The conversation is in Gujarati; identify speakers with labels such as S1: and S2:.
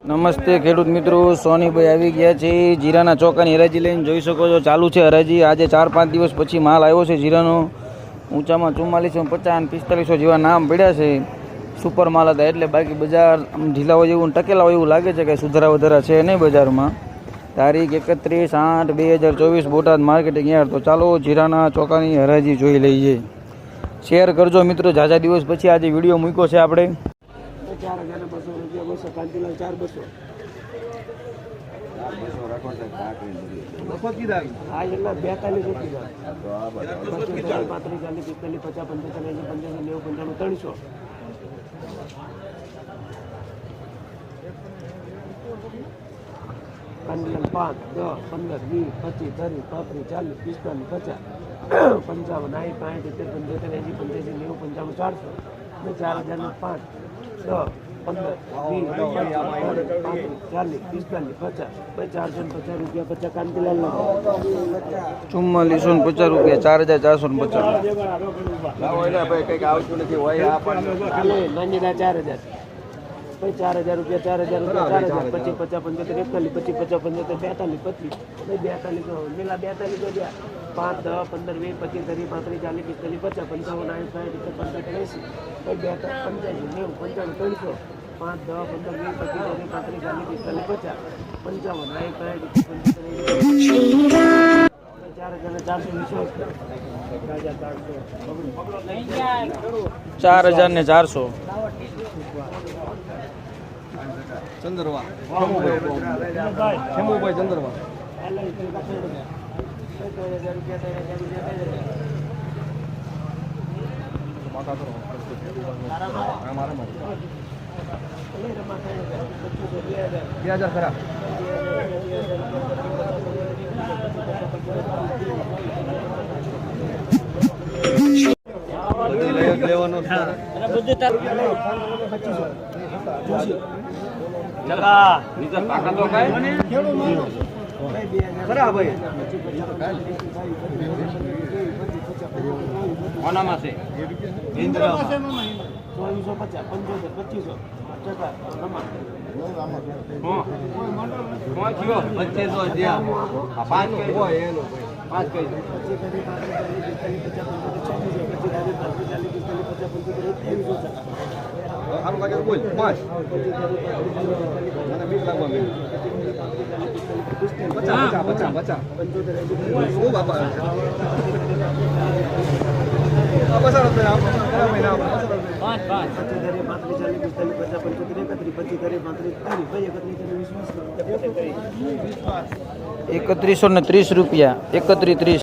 S1: નમસ્તે ખેડૂત મિત્રો, સોનીભાઈ આવી ગયા છે જીરાના ચોકાની હરાજી લઈને. જોઈ શકો છો ચાલુ છે હરાજી. આજે 4-5 દિવસ પછી માલ આવ્યો છે જીરાનો. ઊંચામાં 4450 અને 4500 જેવા નામ પડ્યા છે. સુપર માલ હતા એટલે બાકી બજાર ઢીલા હોય એવું ટકેલા હોય એવું લાગે છે કે સુધારા વધારા છે નહીં બજારમાં. તારીખ 31/8/2024 બોટાદ માર્કેટિંગ યાર્ડ. તો ચાલો જીરાના ચોકાની હરાજી જોઈ લઈએ. શેર કરજો મિત્રો, ઝાઝા દિવસ પછી આજે વિડીયો મૂક્યો છે આપણે.
S2: 4,200 રૂપિયા 200 કાંતિલાલ 4,200 હા એટલા 42 રૂપિયા 35 40 50 55 90 300 કાંતિલાલ 5 10 15 20 25 30 35 40 50 55 60 70 80 85 90 400 5 10 15 20 40 45 50 રૂપિયા 50 કાંતિલાલ
S1: 4450 રૂપિયા
S2: 4000 4000 રૂપિયા 4000 પછી 50 75 41 પછી 50 75 42 42 મેલા 42 5 10 15 20 25 30 35 40 45 50 55 60 60
S1: 4000
S3: ચંદરવા શંભુભાઈ ચંદરવા ખરા લેવાનો ખરા ભાઈ કોનામાં છે 5 લાગે બોલ 5 મને 20 લાગવા મેં 50 ઓ બાપા બસારો તો આપ મહિના
S1: 3130 રૂપિયા 3130